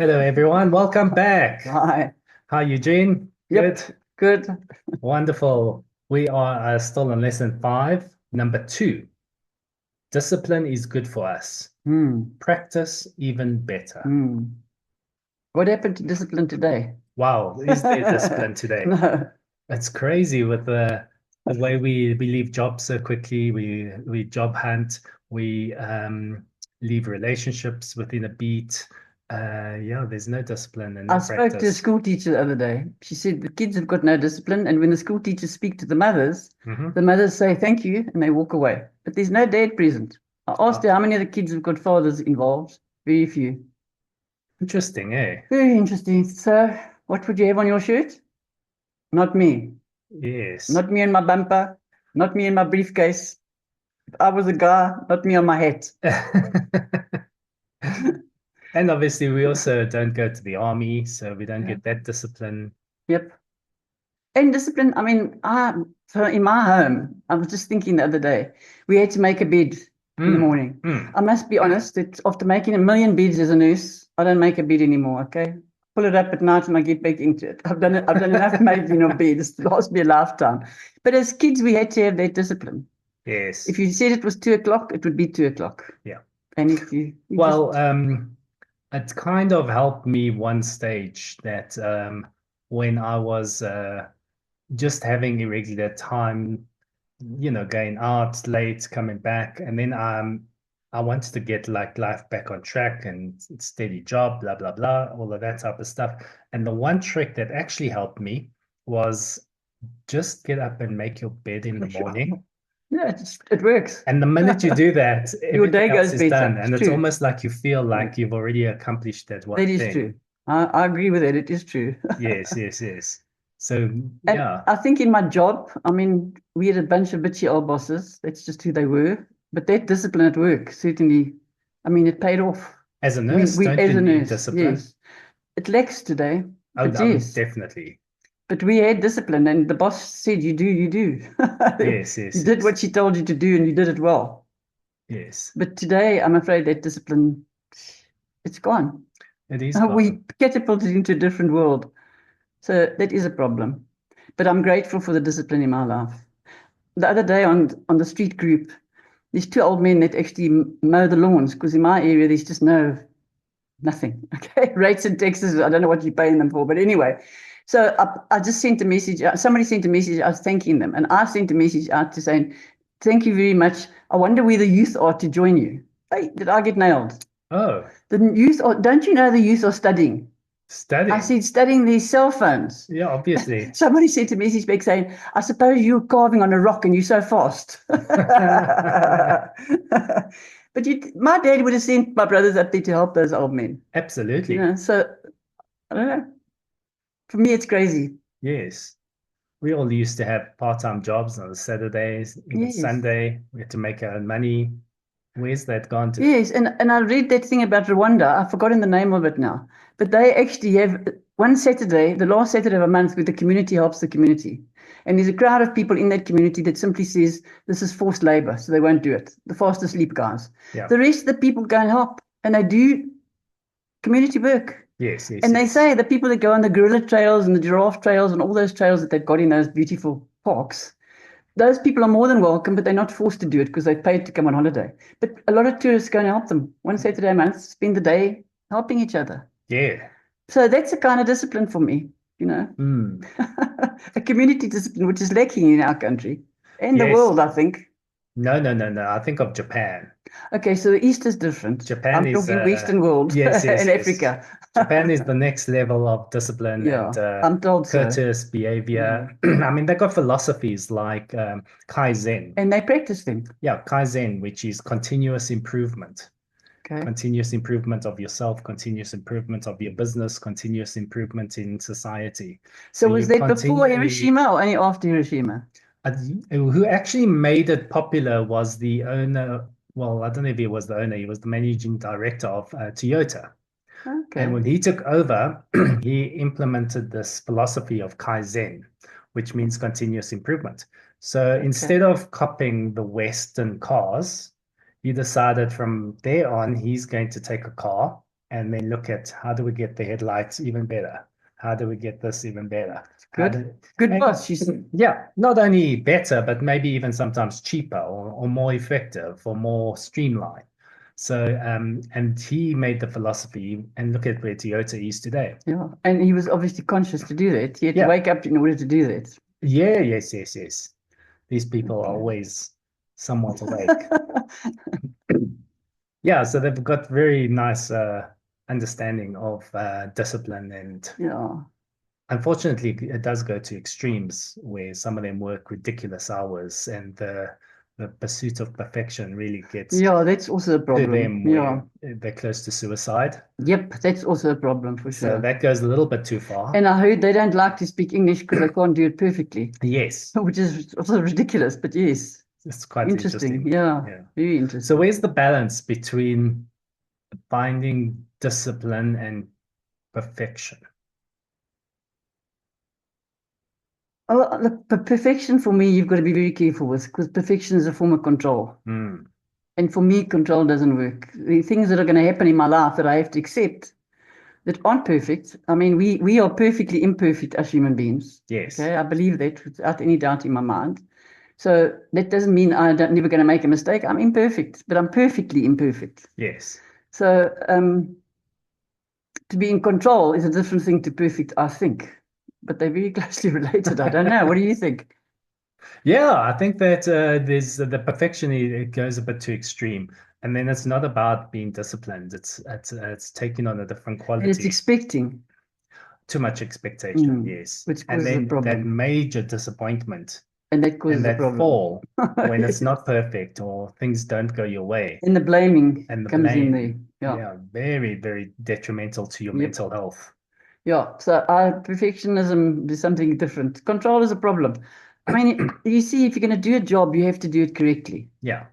Hello, everyone. Welcome back. Hi. How you doing? Good. Yep. Good. Wonderful. We are still on lesson five, number two. Discipline is good for us. Hmm. Practice even better. Hmm. What happened to discipline today? Wow, is there discipline today? No. It's crazy with the way we leave jobs so quickly. We job hunt. We leave relationships within a beat. Yeah, there's no discipline and I no spoke to a practice. school teacher the other day. She said the kids have got no discipline, and when the school teachers speak to Hmm the mothers say thank you and they walk away. But there's no dad present. I asked her how many of the kids have got fathers involved. Very few. Interesting, eh? Very interesting. So, what would you have on your shirt? Not me. Yes. Not me and my bumper. Not me and my briefcase. If I was a guy, not me on my hat. And obviously, we also don't go to the army, so we don't Yeah. get that discipline. Yep. And discipline, so in my home, I was just thinking the other day, we had to make a bed in the Mm, morning. mm. I must be honest that after making a million beds as a nurse, I don't make a bed anymore, okay? Pull it up at night and I get back into it. I've done it, I've done enough making of beds to last me a lifetime. But as kids, we had to have that discipline. Yes. If you said it was 2 o'clock, it would be 2 o'clock. Yeah. And if you just, Well, it kind of helped me one stage that when I was just having irregular time, going out late, coming back, and then I wanted to get like life back on track and steady job, blah blah blah, all of that type of stuff. And the one trick that actually helped me was just get up and make your bed in the morning. yeah, it works. And the minute you do that, Your everything day else goes is done. better. It's And it's true. almost like you feel Yeah. like you've already accomplished that one That is thing. true. I agree with it. It is true. Yes, yes, yes. So And yeah. I think in my job, we had a bunch of bitchy old bosses. That's just who they were. But that discipline at work, certainly, it paid off. As a nurse, We don't as you a need nurse, discipline? yes. It lacks today, Oh, but yes. definitely. But we had discipline, and the boss said, "You do, you do." Yes, You yes, did yes. what she told you to do, and you did it well. Yes. But today, I'm afraid that discipline, it's gone. It is gone. We catapulted into a different world. So that is a problem. But I'm grateful for the discipline in my life. The other day on the street group, these two old men that actually mow the lawns, because in my area there's just nothing. Okay, rates in Texas, I don't know what you're paying them for, but anyway. So I just sent a message. Somebody sent a message out thanking them, and I sent a message out to saying, "Thank you very much. I wonder where the youth are to join you." Hey, did I get nailed? Oh, The youth are. Don't you know the youth are studying? I studying. said studying these cell phones. Yeah, obviously. Somebody sent a message back saying, I suppose you're carving on a rock and you're so fast. But my dad would have sent my brothers up there to help those old men, Absolutely. So I don't know. For me, it's crazy. Yes. We all used to have part-time jobs on the Saturdays, even Yes. Sunday. We had to make our own money. Where's that gone to? Yes. And I read that thing about Rwanda. I've forgotten the name of it now. But they actually have one Saturday, the last Saturday of a month, where the community helps the community. And there's a crowd of people in that community that simply says, this is forced labor, so they won't do it. The fast asleep guys. Yeah. The rest of the people go and help, and they do community work. Yes, yes, And they yes. say the people that go on the gorilla trails and the giraffe trails and all those trails that they've got in those beautiful parks, those people are more than welcome, but they're not forced to do it because they've paid to come on holiday. But a lot of tourists go and help them one Saturday a month, spend the day helping each other. Yeah. So that's a kind of discipline for me, you know, Mm. a community discipline which is lacking in our country and the Yes. world, I think. No, no, no, no. I think of Japan. Okay, so the East is different. Japan I'm is talking Western world yes, yes, and yes. Africa. Japan is the next level of discipline and Yeah, I'm told so. courteous behavior. Mm. I mean, they got philosophies like Kaizen. And they practice them. Yeah, Kaizen, which is Okay. continuous improvement of yourself, continuous improvement of your business, continuous improvement in society. So So was you that before continually, Hiroshima or only after Hiroshima? uh, who actually made it popular was the owner. Well, I don't know if he was the owner, he was the managing director of Toyota. And Okay. when he took over, he implemented this philosophy of Kaizen, which means continuous improvement. So Okay. instead of copying the Western cars, he decided from there on he's going to take a car. and then look at how do we get the headlights even better? How do we get this even better? How Good. do Good and boss, she said. yeah, not only better, but maybe even sometimes cheaper or more effective or more streamlined. So and he made the philosophy and look at where Toyota is today. Yeah. And he was obviously conscious to do that. He had to Yeah. wake up in order to do that. Yeah, yes, yes, yes. These people are Okay. always somewhat awake. Yeah, so they've got very nice understanding of discipline, and Yeah. unfortunately, it does go to extremes where some of them work ridiculous hours, and the pursuit of perfection really gets Yeah, that's also a to problem. them Yeah. where they're close to suicide. Yep, that's also a problem for So sure. that goes a little bit too far. And I heard they don't like to speak English because they can't do it perfectly, Yes, which is also ridiculous, but yes, it's quite interesting. interesting. Yeah, Yeah. very So interesting. where's the balance between finding discipline and perfection? Oh, look, perfection for me, you've got to be very careful with because perfection is a form of control. Mm, And for me, control doesn't work. The things that are going to happen in my life that I have to accept that aren't perfect. I mean, we are perfectly imperfect as human beings. yes, Okay, I believe that without any doubt in my mind. So that doesn't mean I'm never going to make a mistake. I'm imperfect, but I'm perfectly imperfect. yes. So to be in control is a different thing to perfect, I think. But they're very closely related. I don't know. What do you think? Yeah, I think that there's the perfection, it goes a bit too extreme. And then it's not about being disciplined. It's taking on a different And it's quality. expecting, Too much expectation, yes. which And causes a then that problem. major disappointment And that and causes a that problem. fall when it's Yes. not perfect or things don't go your way. And the blaming And the comes in there. blame, Yeah. yeah, very, very detrimental to your Yep. mental health. Yeah. So perfectionism is something different. Control is a problem. I mean, you see, if you're going to do a job, you have to do it correctly. Yeah.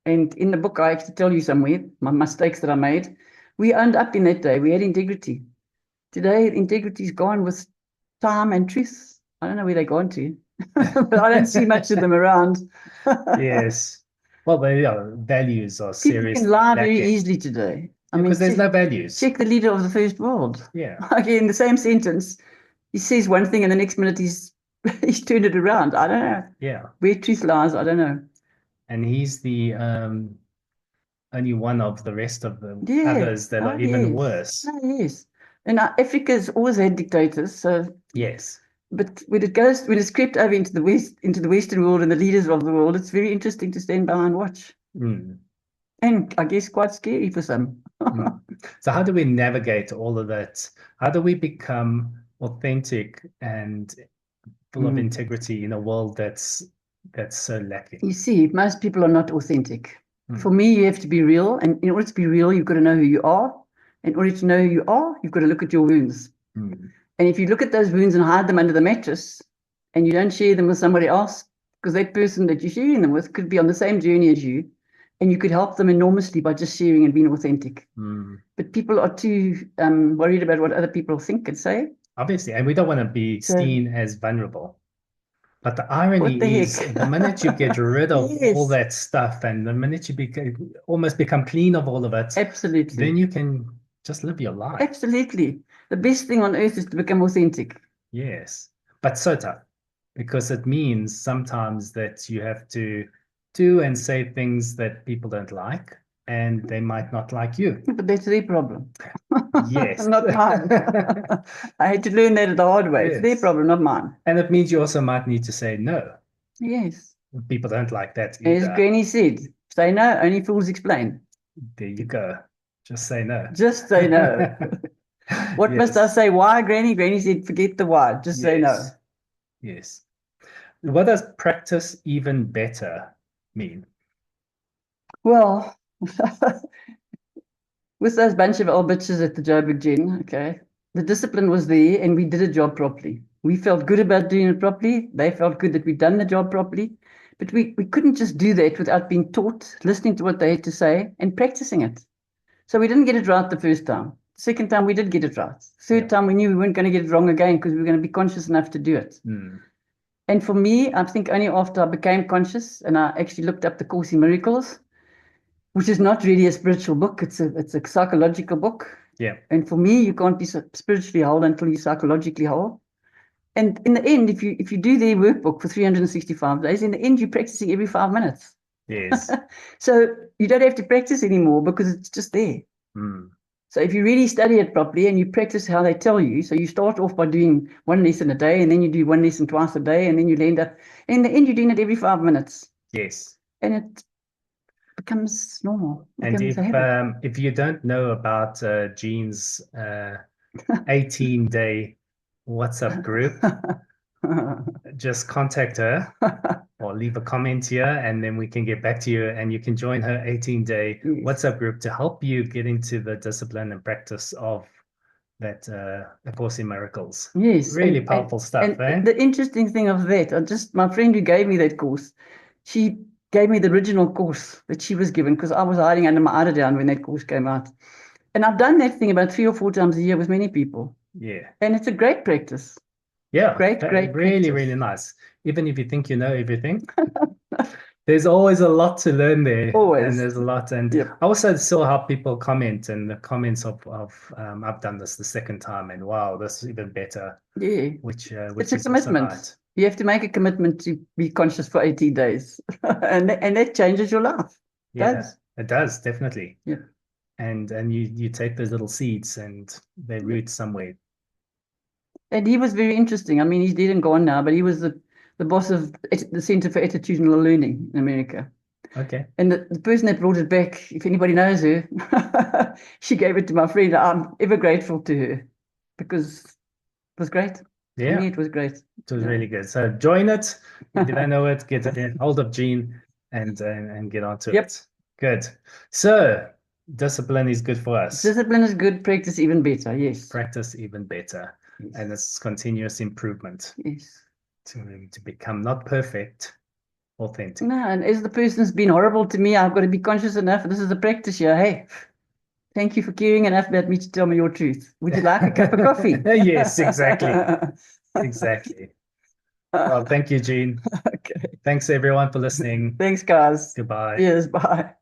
And in the book, I actually tell you somewhere my mistakes that I made. We owned up in that day. We had integrity. Today, integrity's gone with time and truth. I don't know where they're gone to, but I don't see much of them around. Yes. Well, values are People can seriously lie very lacking easily today. I because mean, there's no values. check the leader of the first world. Yeah. Okay, in the same sentence, he says one thing and the next minute he's turned it around. I don't know. Yeah. Where truth lies, I don't know. And he's the only one of the rest of the Yeah. others that are Oh, even yes. worse. Oh, yes. And Africa's always had dictators. So, Yes. but when it's crept over into the West, into the Western world and the leaders of the world, it's very interesting to stand by and watch. Mm, And I guess quite scary for some. mm. So how do we navigate all of that? How do we become authentic and full of Mm. integrity in a world that's so lacking? You see, most people are not authentic. For Mm, me, you have to be real. And in order to be real, you've got to know who you are. In order to know who you are, you've got to look at your wounds. mm, And if you look at those wounds and hide them under the mattress and you don't share them with somebody else, because that person that you're sharing them with could be on the same journey as you, and you could help them enormously by just sharing and being authentic. mm. But people are too worried about what other people think and say. Obviously, and we don't want to be So, seen as vulnerable. But the what the irony is, heck? the minute you get rid of all Yes, that stuff, and the minute you almost become clean of all of it, then absolutely. you can just live your life. Absolutely. The best thing on earth is to become authentic. Yes, but so tough because it means sometimes that you have to do and say things that people don't like, and they might not like you. But that's their problem, Yes. not mine. I had to learn that the hard way. It's their Yes. problem, not mine. And it means you also might need to say no. Yes. People don't like that As either. Granny said, say no, only fools explain. There you go. Just say no. Just say no. What must I Yes. say? Why, Granny? Granny said, forget the why. Just say no. Yes. Yes. What does practice even better mean? Well, with those bunch of old bitches at the Joburg Gin, okay, the discipline was there and we did a job properly. We felt good about doing it properly. They felt good that we'd done the job properly. But we couldn't just do that without being taught, listening to what they had to say, and practicing it. So we didn't get it right the first time. Second time, we did get it right. Third Yeah. time, we knew we weren't going to get it wrong again because we were going to be conscious enough to do it. Mm. And for me, I think only after I became conscious and I actually looked up the Course in Miracles which is not really a spiritual book. It's a psychological book. Yeah. And for me, you can't be spiritually whole until you're psychologically whole. And in the end, if you do their workbook for 365 days, in the end, you're practicing every 5 minutes. Yes. So you don't have to practice anymore because it's just there. Mm. So if you really study it properly and you practice how they tell you, so you start off by doing one lesson a day, and then you do one lesson twice a day, and then you end up, in the end, you're doing it every 5 minutes. Yes. And it becomes normal, And becomes a habit. if you don't know about Jean's 18-day WhatsApp group, just contact her or leave a comment here, and then we can get back to you, and you can join her 18-day Yes. WhatsApp group to help you get into the discipline and practice of that A Course in Miracles. Yes. Really powerful stuff, eh? The interesting thing of that, my friend who gave me that course, she gave me the original course that she was given because I was hiding under my eiderdown when that course came out. And I've done that thing about 3 or 4 times a year with many people. Yeah. And it's a great practice. Yeah. Great Really, practice. really nice. Even if you think you know everything, there's always a lot to learn there. Always. And there's a lot. And Yep. I also saw how people comment, and the comments of I've done this the second time, and wow, this is even better. Yeah. Which It's a is also commitment. right. You have to make a commitment to be conscious for 18 days. and that changes your life. Yeah, it does, definitely. Yeah. And you take those little seeds and they root somewhere. And he was very interesting. I mean, he's dead and gone now, but he was the boss of the Center for Attitudinal Learning in America. Okay. And the person that brought it back, if anybody knows her, she gave it to my friend. I'm ever grateful to her because it was great. Yeah. For me, it was great. It was really good. So join it. If you don't know it, get hold of Jean and get onto it. Good. So discipline is good for us. Discipline is good. Practice even better. Yes. Practice even better. Yes. And it's continuous improvement. Yes. To become not perfect, authentic. No, and as the person's been horrible to me, I've got to be conscious enough. This is a practice here. Hey, thank you for caring enough about me to tell me your truth. Would you like a cup of coffee? Yes, exactly. Exactly. Well, thank you, Jean. Okay. Thanks everyone for listening. Thanks, guys. Goodbye. Yes, bye.